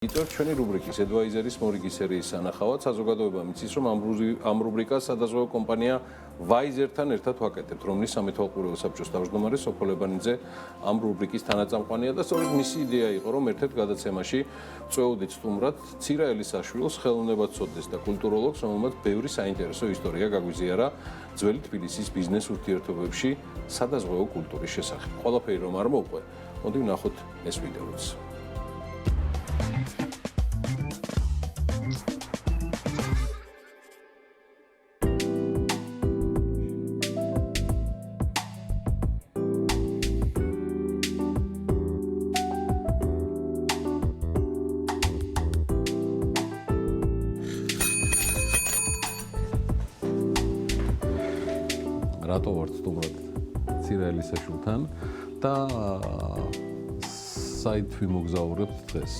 იწვევთ ჩვენი რუბრიკის Advisor-ის მორიგი სერიის სანახავად საზოგადოებამ იცის, რომ ამ რუბრიკას სადაზღვევო კომპანია Wiser-თან ერთად ვაკეთებთ, რომლის სამეთვალყურეო საბჭოს თავმჯდომარე სოფო ლებანიძე ამ რუბრიკის თანაწამყვანია და სწორედ მისი იდეა იყო, რომ ერთ-ერთ გადაცემაში წვეუდით სტუმრად ცირა ელისაშვილს, ხელოვნებად ცოდნეს და კულტუროლოგს, რომელმაც ბევრი საინტერესო ისტორია გაგვიზიარა ძველი თბილისის ბიზნეს ურთიერთობებში სადაზღვევო კულტურის შესახებ. ყველაფერი რომ არ მოუყვე, მოდი ვნახოთ ეს ვიდეოც. რატო ვარ სტუმრად ცირა ელისაშვილთან და საით ვიმოგზაურებთ დღეს?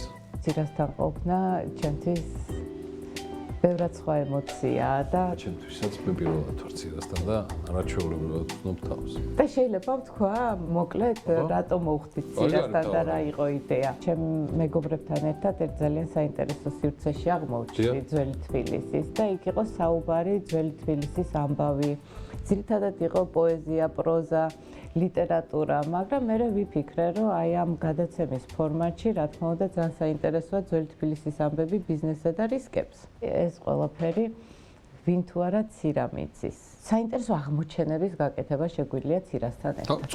ცირასთან ყოფნა ჩემთვის ბევრად სხვა ემოციაა და ჩემთვისაც მე პირველად ვარ ცირასთან და რა ჩვეულებრივად ვცნობ თავს. და შეიძლება ვთქვა მოკლედ რატო მოვხდით ცირასთან და რა იყო იდეა. ჩემ მეგობრებთან ერთად ერთ ძალიან საინტერესო სივრცეში აღმოჩნდი ძველი თბილისის და იქ იყო საუბარი ძველი თბილისის ამბავი. ძირითადად იყო პოეზია, პროზა, ლიტერატურა, მაგრამ მე ვიფიქრე, რომ აი ამ გადაცემის ფორმატში, რა თქმა უნდა, ძალიან საინტერესოა ძველი თბილისის ამბები ბიზნესსა და რისკებს. ეს ყველაფერი ვინ თუ არა ცირამ იცის. საინტერესო აღმოჩენების გაკეთება შეგვიძლია ცირასთან ერთად.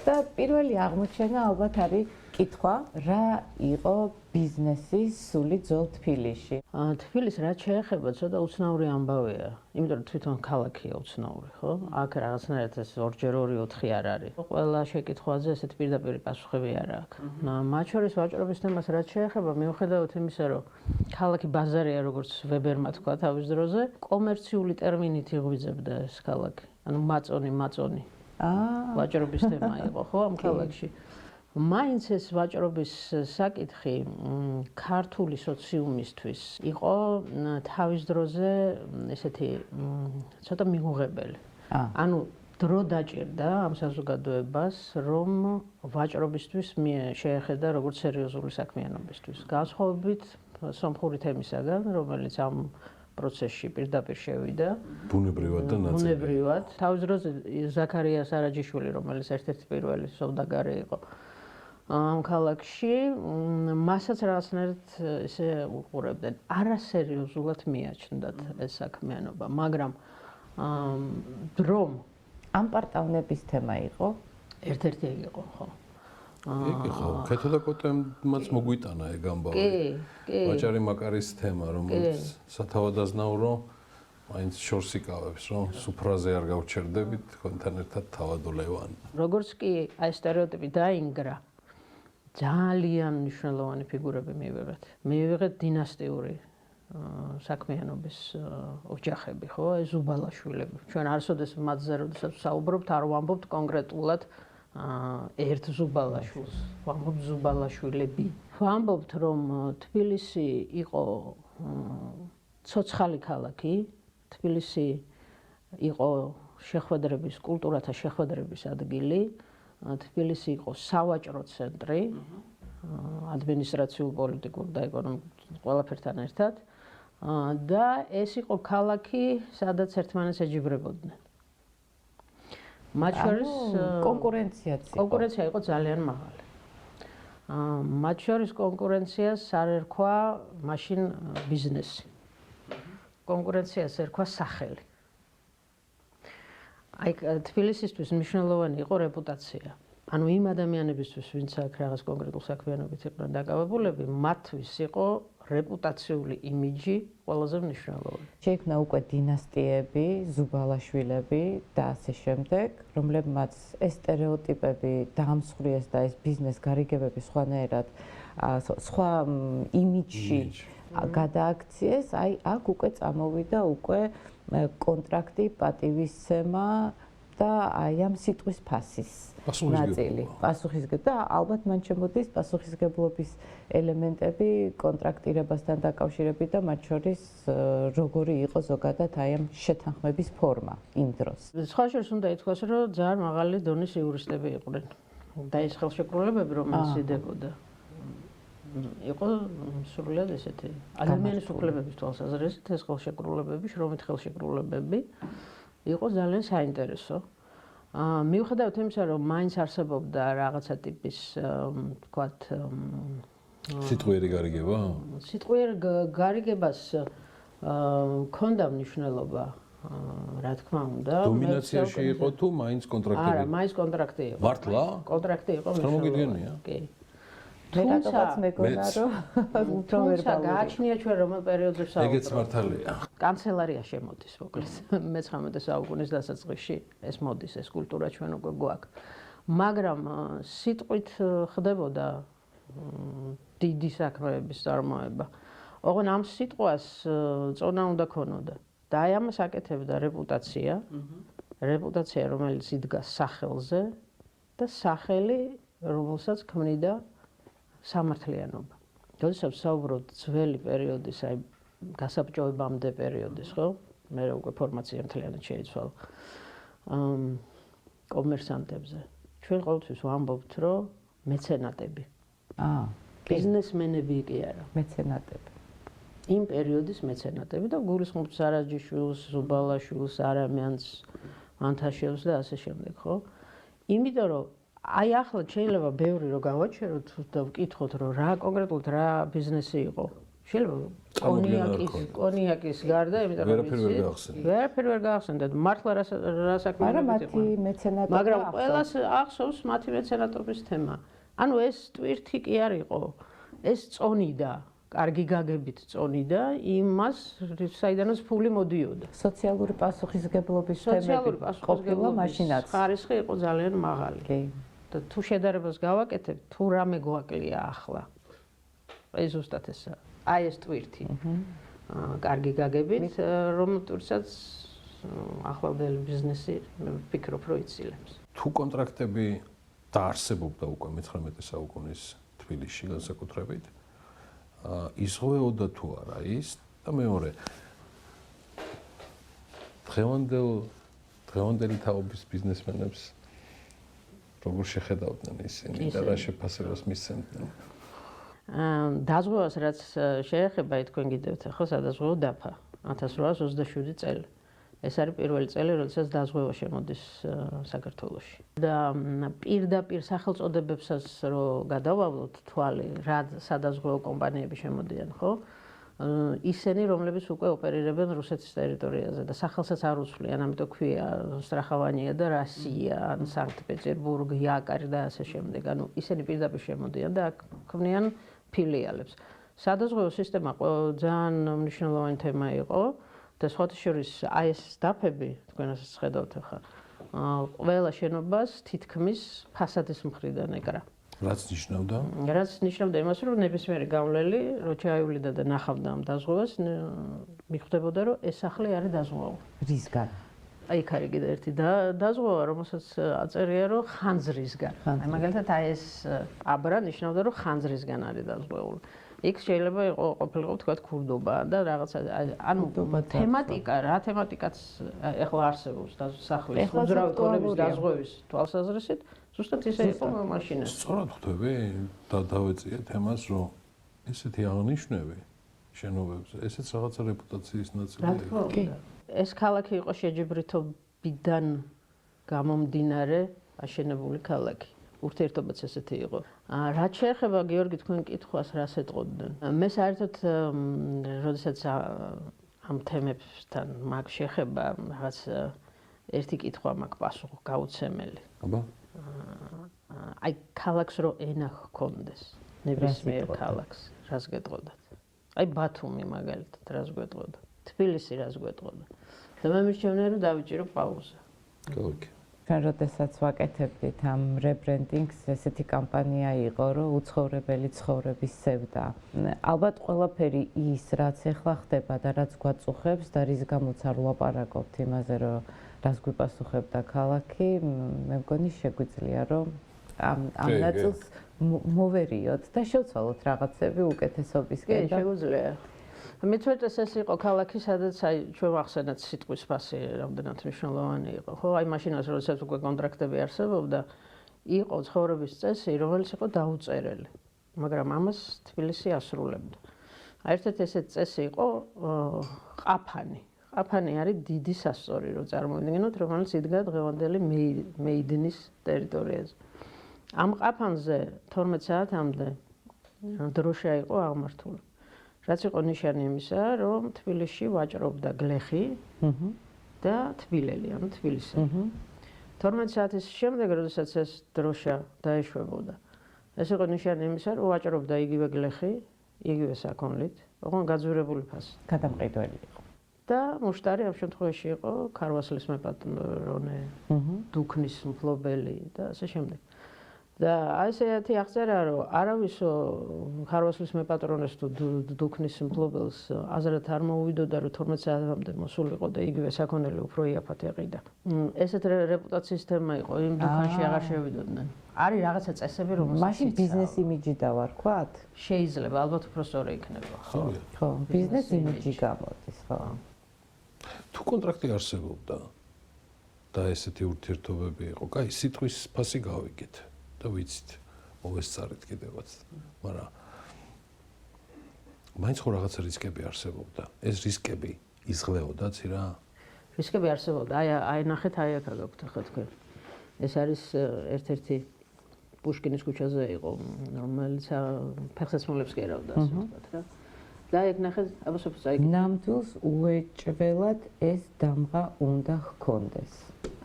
და პირველი აღმოჩენა ალბათ არის კითხვა, რა იყო ბიზნესის სული ძველ თბილისში. თბილისი რაც შეეხება, ცოტა უცნაური ამბავია. იმიტომ რომ თვითონ ქალაქია უცნაური, ხო? აქ რაღაცნაირად ეს 2x2 არ არის. ყველა შეკითხვაზე ესეთ პირდაპირ პასუხები არ აქვს. მათ შორის ვაჭრობის თემას რაც შეეხება, მიუხედავად იმისა, რომ ქალაქი ბაზარია, როგორც ვებერმა თქვა თავის დროზე, კომერციული ტერმინით იღვიძებდა ეს ქალაქი. ანუ მაწონი. ვაჭრობის თემა იყო, ხო, ამ ქალაქში. მაინც ეს ვაჭრობის საკითხი ქართული სოციუმისთვის იყო თავის დროზე ესეთი ცოტა მიღუღებელი. ანუ დრო დაჭირდა ამ საზოგადოებას, რომ ვაჭრობისთვის შეეხედა როგორც სერიოზული საქმიანობისთვის. განსხვავებით სომხური თემისაგან, რომელიც ამ პროცესში პირდაპირ შევიდა. ბუნებრივად და ნაწილად. ბუნებრივად. თავის დროზე ზაქარია სარაჯიშვილი, რომელიც ერთ-ერთი პირველი სოვდაგარი იყო ამ ქალაქში, მასაც რაღაცნაირად ესე უყურებდნენ. არასერიოზულად მიაჩნდათ ეს საქმიანობა, მაგრამ დრომ ამ პარტავნების თემა იყო ერთ-ერთი იყო, ხო. იგი ხო, ქეთო და კოტემაც მოგვიტანა ეგ ამბავი. კი. ვაჭარი მაკარის თემა, რომელიც სათავადაზნაურო მაინც შორს იკავებს, რომ სუფრაზე არ გავჩერდებით, თქვენთან ერთად თავადო ლევან. როგორც კი აი სტერეოტიპი დაინგრა, ძალიან მნიშვნელოვანი ფიგურები მივიღეთ. მივიღეთ დინასტიური საქმიანობის ოჯახები, ხო, ეს ზუბალაშვილები. ჩვენ არასოდეს მათზე როდესაც საუბრობთ, არ ვამბობთ კონკრეტულად ერთ ზუბალაშვილს, ვამბობთ ზუბალაშვილები. ვამბობთ, რომ თბილისი იყო ცოცხალი ქალაქი, თბილისი იყო შეხვედრების, კულტურათა შეხვედრების ადგილი, თბილისი იყო სავაჭრო ცენტრი, ადმინისტრაციულ, პოლიტიკურ და ეკონომიკურ ყველაფერთან ერთად და ეს იყო ქალაქი, სადაც ერთმანეთს ეჯიბრებოდნენ. მათ შორის კონკურენცია იყო ძალიან მაღალი. მათ შორის კონკურენციას არ ერქვა მაშინ ბიზნესი. კონკურენციას ერქვა სახელი. აი თბილისისთვის მნიშვნელოვანი იყო რეპუტაცია. ანუ იმ ადამიანებისთვის, ვინც აქ რაღაც კონკრეტულ საქმიანობით იყვნენ დაკავებულები, მათთვის იყო რეპუტაციული იმიჯი ყველაზე მნიშვნელოვანი. შეიქმნა უკვე დინასტიები, ზუბალაშვილები და ასე შემდეგ, რომლებმაც ეს სტერეოტიპები დაამსხვრიეს და ეს ბიზნეს გარიგებები სხვანაირად სხვა იმიჯში გადააქციეს. აი აქ უკვე წამოვიდა უკვე კონტრაქტი, პატივისცემა და აი ამ სიტყვის ფასის ნაწილი. პასუხისგებლობა და ალბათ მან შემოდის პასუხისგებლობის ელემენტები კონტრაქტირებასთან დაკავშირებით და მათ შორის როგორი იყო ზოგადად აი ამ შეთანხმების ფორმა იმ დროს. სხვა შორის უნდა ითქვას, რომ ძალიან მაღალი დონის იურისტები იყვნენ და ეს ხელშეკრულებები, რომელიც იდებოდა იყო სრულად ესეთი ადამიანის უფლებების თვალსაზრისით ეს ხელშეკრულებები, შრომით ხელშეკრულებები იყო ძალიან საინტერესო. მიუხედავად იმისა, რომ მაინც არსებობდა რაღაცა ტიპის, ვთქვათ, სიტყვიერი გარიგება? სიტყვიერ გარიგებას ჰქონდა მნიშვნელობა, რა თქმა უნდა. დომინაციაში იყო თუ მაინც კონტრაქტები? არა, მაინც კონტრაქტი იყო. მართლა? კონტრაქტი იყო წარმოგიდგენია? კი. რატომაც მეგონა რომ უფრო ვერ გააჩნია ჩვენ რომელ პერიოდზე ვსაუბრობთ. ეგეც მართალია. კანცელარია შემოდის, მოკლედ. მე-19 საუკუნის დასაწყისში ეს მოდის, ეს კულტურა ჩვენ უკვე გვაქვს. მაგრამ სიტყვით ხდებოდა დიდი საქმეების წარმოება. ოღონ ამ სიტყვას წონა უნდა ქონოდა. და აი ამას აკეთებდა რეპუტაცია, რეპუტაცია, რომელიც იდგა სახელზე და სახელი, რომელსაც ქმნიდა სამართლიანობა. როდესაც საუბრობთ ძველი პერიოდის, აი გასაბჭოებამდე პერიოდის, ხო? მე უკვე ფორმაცია მთლიანად შეიცვალა. კომერსანტებზე. ჩვენ ყოველთვის ვამბობთ, რომ მეცენატები. ბიზნესმენები კი არა, მეცენატები. იმ პერიოდის მეცენატები და გულისხმობთ სარაჯიშვილს, ზუბალაშვილს, არამიანს, ანთაშევს და ასე შემდეგ, ხო? იმიტომ რომ აი ახლა შეიძლება ბევრი რომ გავაჩეროთ და ვკითხოთ რომ რა კონკრეტულად რა ბიზნესი იყო. შეიძლება კონიაკის გარდა, იმიტომ რომ ვერაფერ ვერ გაახსენდეთ. მართლა რა საქმეა იყო. მაგრამ ყველას ახსოვს მათი მეცენატობის თემა. ანუ ეს ტვირთი კი არ იყო. ეს წონიდა, კარგი გაგებით წონიდა იმას, საიდანაც ფული მოდიოდა. სოციალური პასუხისგებლობის თემები ყოფილა მაშინაც. ხარისხი იყო ძალიან მაღალი. კი. და თუ შედარებას გავაკეთებთ, თუ რამე გვაკლია ახლა. ეს ზუსტად ესაა. აი ეს ტვირთი. კარგი გაგებით, რომელთაც ახლანდელი ბიზნესი ვფიქრობ, რომ იცილებს. თუ კონტრაქტები დაარსებობდა უკვე მე-19 საუკუნის თბილისში განსაკუთრებით, იზღვეოდა თუ არა ის და მეორე დღევანდელი თაობის ბიზნესმენებს როგორ შეხედავდნენ ისინი და რა შეფასებას მისცემდნენ? დაზღვევას რაც შეეხება თქვენ გიდევთ ახლა სადაზღვევო დაფა 1827 წელი. ეს არის პირველი წელი, როდესაც დაზღვევა შემოდის საქართველოში. და პირდაპირ სახელწოდებებსაც რო გადავავლოთ თვალი, რა სადაზღვევო კომპანიები შემოდიან, ხო? ისინი, რომლებიც უკვე ოპერირებენ რუსეთის ტერიტორიაზე და სახელსაც არ უცვლიან, ამიტომ ქვია სტრახავანია და რასია, ან სანქტ-პეტერბურგი, იაკარი და ასე შემდეგ. ანუ ისინი პირდაპირ შემოდიან და აქ ქმნიან ფილიალებს. სადაზღვევო სისტემა ძალიან მნიშვნელოვანი თემა იყო. და სხვათა შორის აი ეს დაფები, თქვენ ასაც ხედავთ ახლა, ყველა შენობას თითქმის ფასადის მხრიდან ეკრა. რაც ნიშნავდა? რაც ნიშნავდა იმას, რომ ნებისმიერი გავლელი, რო ჩაივლიდა და ნახავდა ამ დაზღვევას, მიხვდებოდა, რომ ეს სახლი არის დაზღვევა. რისგან? აი იქ არის კიდე ერთი დაზღვევა, რომელსაც აწერია, რომ ხანძრისგან. აი მაგალითად აი ეს აბრა ნიშნავდა, რომ ხანძრისგან არის დაზღვეული. იქ შეიძლება ყოფილიყო თქვა ქურდობა და რაღაცა ანუ თემატიკა რა თემატიკაც ეხლა არსებობს სახლის უძრავი კოლების დაზღვევის თვალსაზრისით ზუსტად ისე იყო მაშინაც სწორად ხვდები და დავეწია თემას რომ ესეთი აღნიშვნები შენობებზე ესეც რაღაცა რეპუტაციის ნაწილია რა თქმა უნდა ეს ქალაქი იყო შეჯიბრითობიდან გამომდინარე აშენებული ქალაქი ურთიერთობაც ესეთი იყო. რაც შეეხება გიორგი თქვენ კითხვას რას ეტყოდნენ. მე საერთოდ როდესაც ამ თემებთან მაგ შეხება რაღაც ერთი კითხვა მაქვს პასუხი გაუცემელი. აბა. აი ქალაქს რო ენა ჰქონდეს, ნებისმიერ ქალაქს, რას გეტყოდათ? აი ბათუმი მაგალითად რას გეტყოდა? თბილისი რას გეტყოდა? და მე მირჩევნია რომ დავიჭირო პაუზა. გოგო. ჩვენ როდესაც ვაკეთებდით ამ რებრენდინგს, ესეთი კამპანია იყო, რომ უცხოვრებელი ცხოვრების სევდა. ალბათ ყველაფერი ის, რაც ახლა ხდება და რაც გვაწუხებს და რის გამოც არ ვლაპარაკობთ იმაზე, რომ რას გვიპასუხებდა ქალაქი, მე მგონი შეგვიძლია, რომ ამ ნაწილს მოვერიოთ და შევცვალოთ რაღაცები უკეთესობისკენ. კი, შეგვიძლია. მეცვეთეს ეს იყო ქალაქი, სადაც აი ჩვენ ვახსენეთ სიტყვის ფასი რამდენად მნიშვნელოვანი იყო. ხო, აი მაშინაც როდესაც უკვე კონტრაქტები არსებობდა, იყო ცხოვრების წესი, რომელიც იყო დაუწერელი. მაგრამ ამას თბილისი ასრულებდა. ერთ-ერთი ესეთი წესი იყო ყაფანი. ყაფანი არის დიდი სასწორი, რო წარმოვიდგინოთ, რომელიც იდგა დღევანდელი მეიდინის ტერიტორიაზე. ამ ყაფანზე 12 საათამდე დროშა იყო აღმართული. რაც იყო ნიშანი იმისა, რომ თბილისში ვაჭრობდა გლეხი და თბილელი, ანუ თბილისი. 12 საათის შემდეგ, როდესაც ეს დროშა დაეშვებოდა, ეს იყო ნიშანი იმისა, რომ ვაჭრობდა იგივე გლეხი, იგივე საქონლით, ოღონდ გაძვირებული ფასი. გადამყიდველი იყო. და მუშტარი ამ შემთხვევაში იყო ქარვასლის მეპატრონე, დუქნის მფლობელი და ასე შემდეგ. და ასეთი აღწერა, რომ არავისო ქარვასლის მეპატრონეს თუ დუქნის მფლობელს აზრად არ მოუვიდოდა, რომ 12 საათამდე მოსულიყო და იგივე საქონელი უფრო იაფად ეყიდა. ესეთ რეპუტაციის თემა იყო, იმ დუქანში აღარ შევიდოდნენ. არის რაღაცა წესები, რომელსაც მაშინ ბიზნეს იმიჯი დავარქვათ? შეიძლება, ალბათ უფრო სწორი იქნება, ხო? ხო, ბიზნეს იმიჯი გამოდის, ხო. თუ კონტრაქტი არსებობდა და ესეთი ურთიერთობები იყო, კაი, სიტყვის ფასი გავიგეთ და ვიცით, მოვესწარეთ კიდევაც, მაგრამ მაინც ხო რაღაცა რისკები არსებობდა. ეს რისკები იზღლეოდაც რა? რისკები არსებობდა. აი ნახეთ, აი აქ გაქვთ ახლა თქვენ. ეს არის ერთ-ერთი პუშკინის ქუჩაზე იყო, რომელიც ფეხსაცმელებს კერავდა, ასე ვთქვათ რა. და ეგ ნახეთ, აბასოფს აი ნამდვილს უეჭველად ეს დამღა უნდა ჰქონდეს.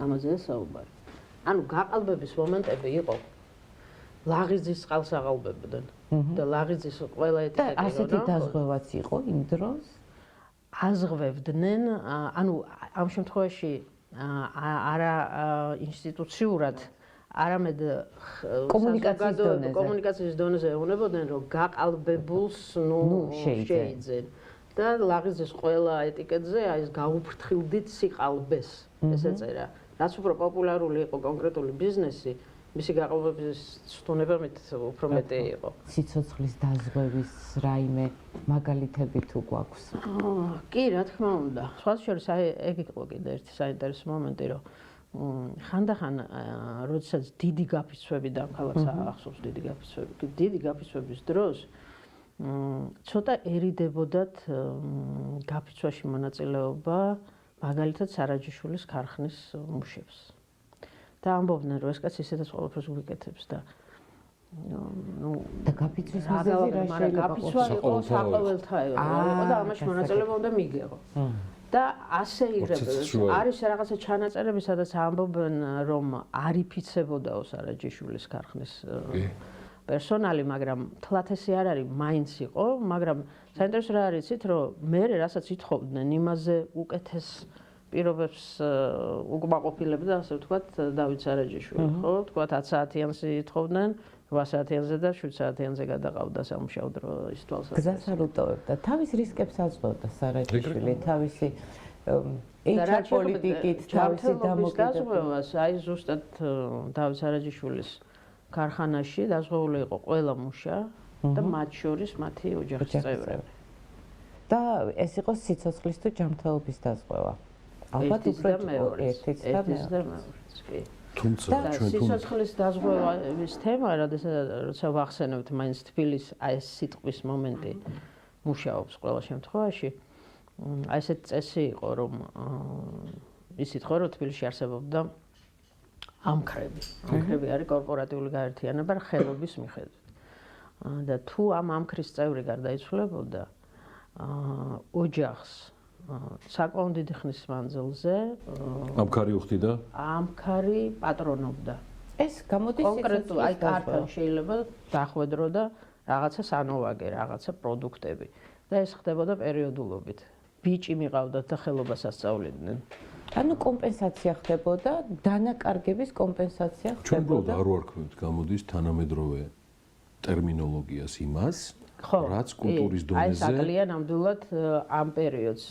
ამაზე საუბარი. ანუ გაყალბების მომენტები იყო. ლაღიძის წყალს აყალბებდნენ და ლაღიძის ყველა ეტიკეტი და ასეთი დაზღვევაც იყო იმ დროს? აზღვევდნენ, ანუ ამ შემთხვევაში არა ინსტიტუციურად, არამედ კომუნიკაციის დონეზე ეუბნებოდნენ, რომ გაყალბებულს შეიძენ. და ლაღიძის ყველა ეტიკეტზე აი ეს გაუფრთხილდით სიყალბეს ეს ეწერა. რაც უფრო პოპულარული იყო კონკრეტული ბიზნესი, მისი გაყალბების ცდონება უფრო მეტი იყო. სიცოცხლის დაზღვევის რაიმე მაგალითები თუ გვაქვს? კი, რა თქმა უნდა. სხვათა შორის აი ეგ იყო კიდე ერთი საინტერესო მომენტი, რომ ხანდახან როდესაც დიდი გაფიცვები და ქალაქს ახსოვს დიდი გაფიცვების დროს ცოტა ერიდებოდათ გაფიცვაში მონაწილეობა მაგალითად სარაჯიშვილის ქარხნის მუშებს. და ამბობდნენ, რომ ეს კაცი ისედაც ყველაფერს გვიკეთებს და და გაფიცვის მიზეზი რა შეიძლება გაფიცვა იყო საყოველთაო და ამაში მონაწილეობა უნდა მიიღო. და ასე იღებენ. არის რაღაცა ჩანაწერები, სადაც ამბობენ, რომ არ იფიცებოდაო სარაჯიშვილის ქარხნის პერსონალი, მაგრამ თლათ ესე არ არის, მაინც იყო, მაგრამ საინტერესო რა არის იცით, რომ მე რასაც ითხოვდნენ იმაზე უკეთეს პირობებს უკმაყოფილებდა, ასე ვთქვათ, დავით სარაჯიშვილი, ხო? ვთქვათ 10 საათიანს ითხოვდნენ, 8 საათიანზე და 7 საათიანზე გადაყავდა სამუშაო დრო ის თვალსაჩინო. გზას არ უტოვებდა. თავის რისკებს აწვევდა სარაჯიშვილი, თავისი HR პოლიტიკით, თავისი დამოკიდებულებას, აი ზუსტად დავით სარაჯიშვილის ქარხანაში დაზღვეული იყო ყველა მუშა და მათ შორის მათი ოჯახის წევრები. და ეს იყო სიცოცხლის თუ ჯანმრთელობის დაზღვევა. ალბათ უფრო ერთიც და მეორეც. კი. თუმცა ჩვენ სიცოცხლის დაზღვევის თემა, როცა ვახსენებთ მაინც თბილისს, აი ეს სიტყვის მომენტი მუშაობს ყველა შემთხვევაში. აი ესეთ წესი იყო, რომ ისიც ხო რომ თბილისში არსებობდა ამქრები. ამქრები არის კორპორატიული გაერთიანება ხელობის მიხედვით. და თუ ამ ამქრის წევრი გარდაიცვლებოდა, ოჯახს საკმაოდ დიდი ხნის მანძილზე ამქარი უხდიდა? ამქარი პატრონობდა. ეს გამოდის კონკრეტულ აი კართან შეიძლება დახვედრო და რაღაცა სანოვაგე, რაღაცა პროდუქტები და ეს ხდებოდა პერიოდულობით. ბიჭი მიყავდათ და ხელობას ასწავლიდნენ. ანუ კომპენსაცია ხდებოდა, დანაკარგების კომპენსაცია ხდებოდა. ჩვენ უბრალოდ არ ვარქმევთ გამოდის თანამედროვე ტერმინოლოგიას იმას, რაც კულტურის დონეზე. აი საკლია ნამდვილად ამ პერიოდს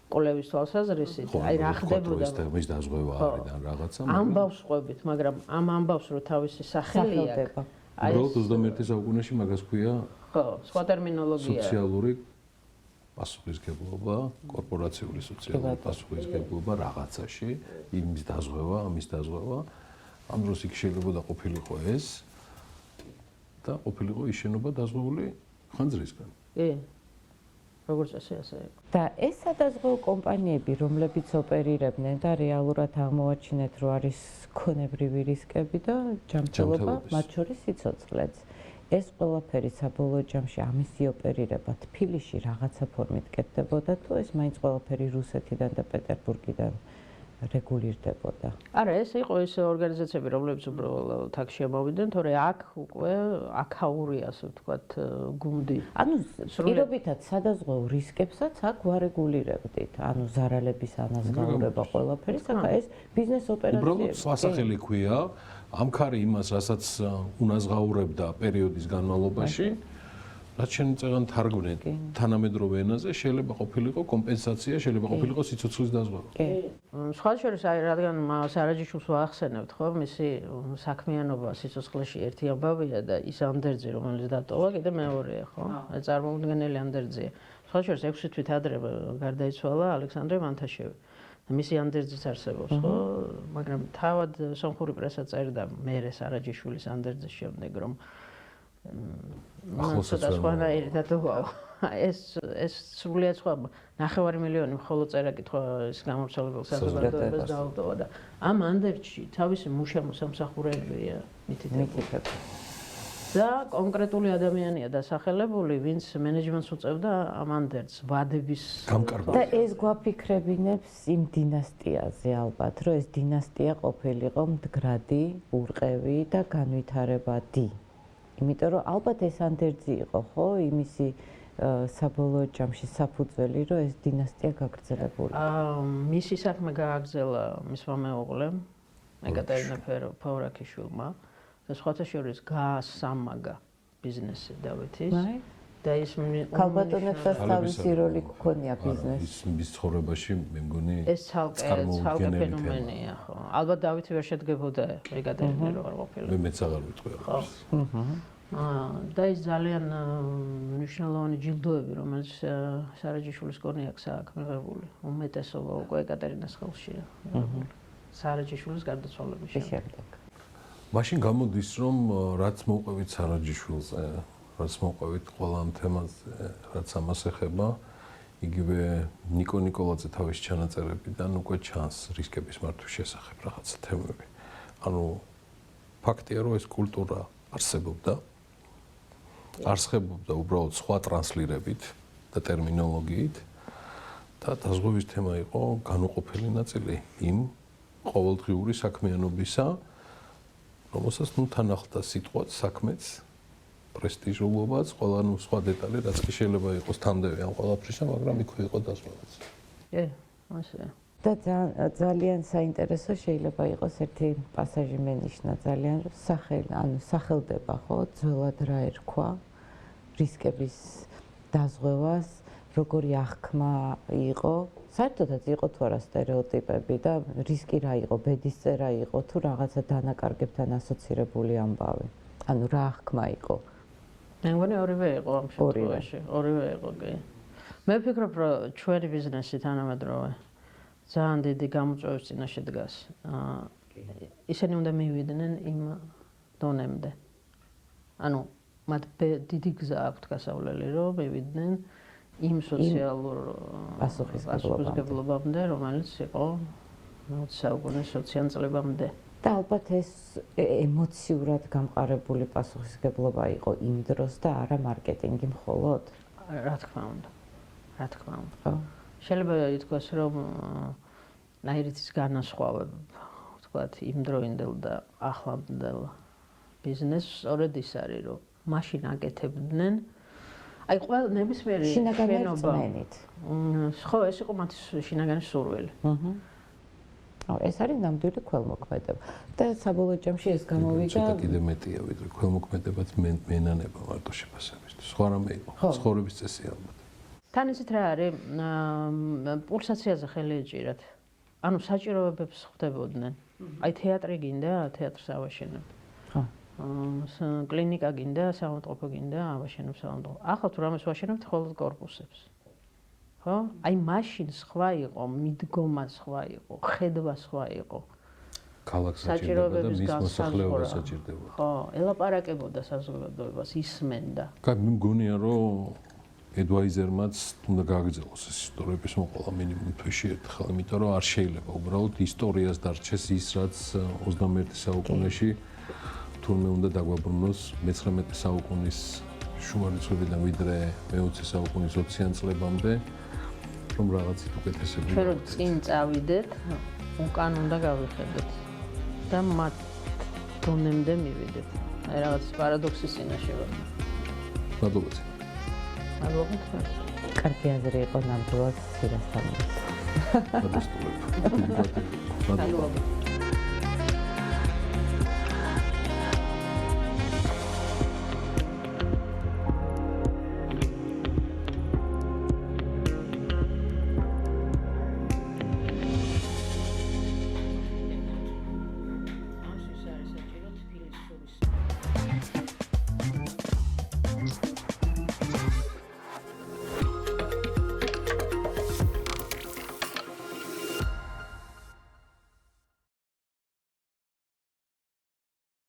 კვლევის თვალსაზრისით, აი რა ხდებოდა. ეს დაზღვევა არის ან რაღაცა, ამბავს ყვებით, მაგრამ ამ ამბავს რო თავისი სახელი აქვს. უბრალოდ 21 საუკუნეში მაგას ქვია. ხო, სხვა ტერმინოლოგია. სოციალური პასუხისგებლობა, კორპორაციული სოციალური პასუხისგებლობა რაღაცაში, იმის დაზღვევა, ამის დაზღვევა. ამ დროს იქ შეიძლება ყოფილიყო ეს და ყოფილიყო ის შენობა დაზღვეული ხანძრისგან. კი. როგორც ასე ასე. და ეს სადაზღვევო კომპანიები, რომლებიც ოპერირებდნენ და რეალურად აღმოაჩინეთ, რომ არის ქონებრივი რისკები და ჯანმრთელობა, მათ შორის სიცოცხლეც. ეს ყველაფერი საბოლოო ჯამში ამისი ოპერირება თბილისში რაღაცა ფორმით კეთდებოდა თუ ეს მაინც ყველაფერი რუსეთიდან და პეტერბურგიდან რეგულირდებოდა. არა, ეს იყო ის ორგანიზაციები, რომლებიც უბრალოდ აქ შემოვიდნენ, თორე აქ უკვე აქაური, ასე ვთქვათ, გუნდი. ანუ პირობითად სადაზღვევო რისკებსაც აქ ვარეგულირებდით. ანუ ზარალების ანაზღაურება ყველაფერი, საკა ეს ბიზნეს ოპერაციები. უბრალოდ სასახელი ქვია ამ ქარი იმას, რასაც უნაზღაურებდა პერიოდის განმავლობაში, რაც შეწევენ თარგმნით თანამედროვე ენაზე, შეიძლება ყოფილიყო კომპენსაცია, შეიძლება ყოფილიყო სიცოცხლის დაზღვევა. კი. სხვა შორის აი რადგან სარაჯიშვილს ვახსენებთ, ხო, მისი საქმიანობა სიცოცხლეში ერთი ამბავია და ის ანდერძი, რომელიც დატოვა, კიდე მეორეა, ხო? აი წარმოუდგენელი ანდერძია. სხვა შორის 6 თვით ადრე გარდაიცვალა ალექსანდრე მანთაშევი. მისი ანდერძიც არსებობს, ხო? მაგრამ თავად სომხური პრესა წერდა მერე სარაჯიშვილის ანდერძის შემდეგ, რომ ცოტა სხვანაირი დატოვა. ეს სრულიად სხვა 9 მილიონი მხოლოდ წერა-კითხვა ის გამომცვალებელ საზოგადოებას დაუტოვა და ამ ანდერძში თავისი მუშა მოსამსახურეებია მითითებული. და კონკრეტული ადამიანია დასახელებული, ვინც მენეჯმენტს უწევდა ამ ანდერძს, ვადების გამკარბა. და ეს გვაფიქრებინებს იმ დინასტიაზე ალბათ, რომ ეს დინასტია ყოფილიყო მდგრადი, ურყევი და განვითარებადი. იმიტომ რომ ალბათ ეს ანდერძი იყო, ხო, იმისი საბოლოო ჯამში საფუძველი, რომ ეს დინასტია გაგრძელებული. მისი საქმე გააგრძელა მისმა მეუღლემ, ეკატერინა ფავრაქიშვილმა და სხვათა შორის გაასამაგა ბიზნესი დავითის. და ის ქალბატონებსაც თავისი როლი გქონია ბიზნესში. მის ცხოვრებაში მე მგონი ეს ცალკე ფენომენია, ხო. ალბათ დავითი ვერ შედგებოდა ეკატერინა რო არ ყოფილა. მეც აღარ ვიტყვი. ხო. და ის ძალიან მნიშვნელოვანი ჯილდოები, რომელიც სარაჯიშვილის კონი აქვს აქ მიღებული. უმეტესობა უკვე ეკატერინას ხელშია. სარაჯიშვილის გარდაცვალების შემდეგ. მაშინ გამოდის, რომ რაც მოყვებით სარაჯიშვილზე, რაც მოყვებით ყველა ამ თემაზე, რაც ამას ეხება, იგივე ნიკო ნიკოლაძე თავის ჩანაწერებიდან უკვე ჩანს რისკების მართვის შესახებ რაღაცა თემები. ანუ ფაქტია, რომ ეს კულტურა არსებობდა. არსებობდა უბრალოდ სხვა ტრანსლირებით და ტერმინოლოგიით და დაზღვევის თემა იყო განუყოფელი ნაწილი იმ ყოველდღიური საქმიანობისა, რომელსაც თან ახლდა სიტყვაც, საქმეც, პრესტიჟულობაც, ყველა სხვა დეტალი, რაც კი შეიძლება იყოს თანდევი ამ ყველაფრისა, მაგრამ იქვე იყო დაზღვევაც. კი, ასეა. და ძალიან საინტერესო შეიძლება იყოს ერთი პასაჟი მენიშნა ძალიან სახელდება ხო ძველად რა ერქვა რისკების დაზღვევას როგორი აღქმა იყო საერთოდაც იყო თუ არა სტერეოტიპები და რისკი რა იყო ბედისწერა იყო თუ რაღაცა დანაკარგებთან ასოცირებული ამბავი ანუ რა აღქმა იყო მე მგონი ორივე იყო ამ შემთხვევაში ორივე იყო კი მე ვფიქრობ რომ ჩვენი ბიზნესი თანამედროვე ძალიან დიდი გამოწვევის წინაშე დგას. ისინი უნდა მივიდნენ იმ დონემდე. ანუ მათ დიდი გზა აქვთ გასავლელი, რომ მივიდნენ იმ სოციალურ პასუხისმგებლობამდე, რომელიც იყო 20 საუკუნის 20-იან წლებამდე. და ალბათ ეს ემოციურად გამყარებული პასუხისმგებლობა იყო იმ დროს და არა მარკეტინგი მხოლოდ. რა თქმა უნდა. რა თქმა უნდა. შეიძლება ითქვას, რომ ნაირეთის განასხვავება, ვთქვათ, იმდროინდელ და ახლანდელ ბიზნესს სწორედ ის არის, რომ მაშინ აკეთებდნენ აი ყველა ნებისმიერი შენობა. ხო, ეს იყო მათი შინაგანი სურვილი. ეს არის ნამდვილი ქველმოქმედება. და საბოლოო ჯამში ეს გამოვიდა. ცოტა კიდე მეტია, ვიდრე ქველმოქმედებაც მენანება მარტო შეფასებისთვის. სხვა რამე იყო, ცხოვრების წესი ალბათ. თან ისეთ რა არის, პულსაციაზე ხელი ეჭირათ. ანუ საჭიროებებს ხვდებოდნენ. აი თეატრი გინდა, თეატრს ავაშენებ. ხო. კლინიკა გინდა, საავადმყოფო გინდა, ავაშენებ საავადმყოფო. ახლა თუ რამეს ვაშენებთ, მხოლოდ კორპუსებს. ხო? აი მაშინ სხვა იყო, მიდგომა სხვა იყო, ხედვა სხვა იყო. ქალაქს საჭიროება და მის მოსახლეობას საჭიროება. ხო, ელაპარაკებოდა საზოგადოებას, ისმენდა. კაი, მე მგონია რომ Advisor-მაც უნდა გააგრძელოს ეს ისტორიების მოყოლა მინიმუმ თვეში ერთხელ, იმიტომ რომ არ შეიძლება უბრალოდ ისტორიას დარჩეს ის, რაც 21 საუკუნეში თურმე უნდა დაგვაბრუნოს 19 საუკუნის შუა რიცხვებიდან ვიდრე მე-20 საუკუნის 20-იან წლებამდე, რომ რაღაცით უკეთესები. ჩვენ რომ წინ წავიდეთ, უკან უნდა გავიხედეთ და მათ დონემდე მივიდეთ. აი რაღაც პარადოქსის წინაშე ვარ. მადლობა. მადლობა. კარგი აზრი იყო ნამდვილად სირასთან. გადასტურებ. მადლობა.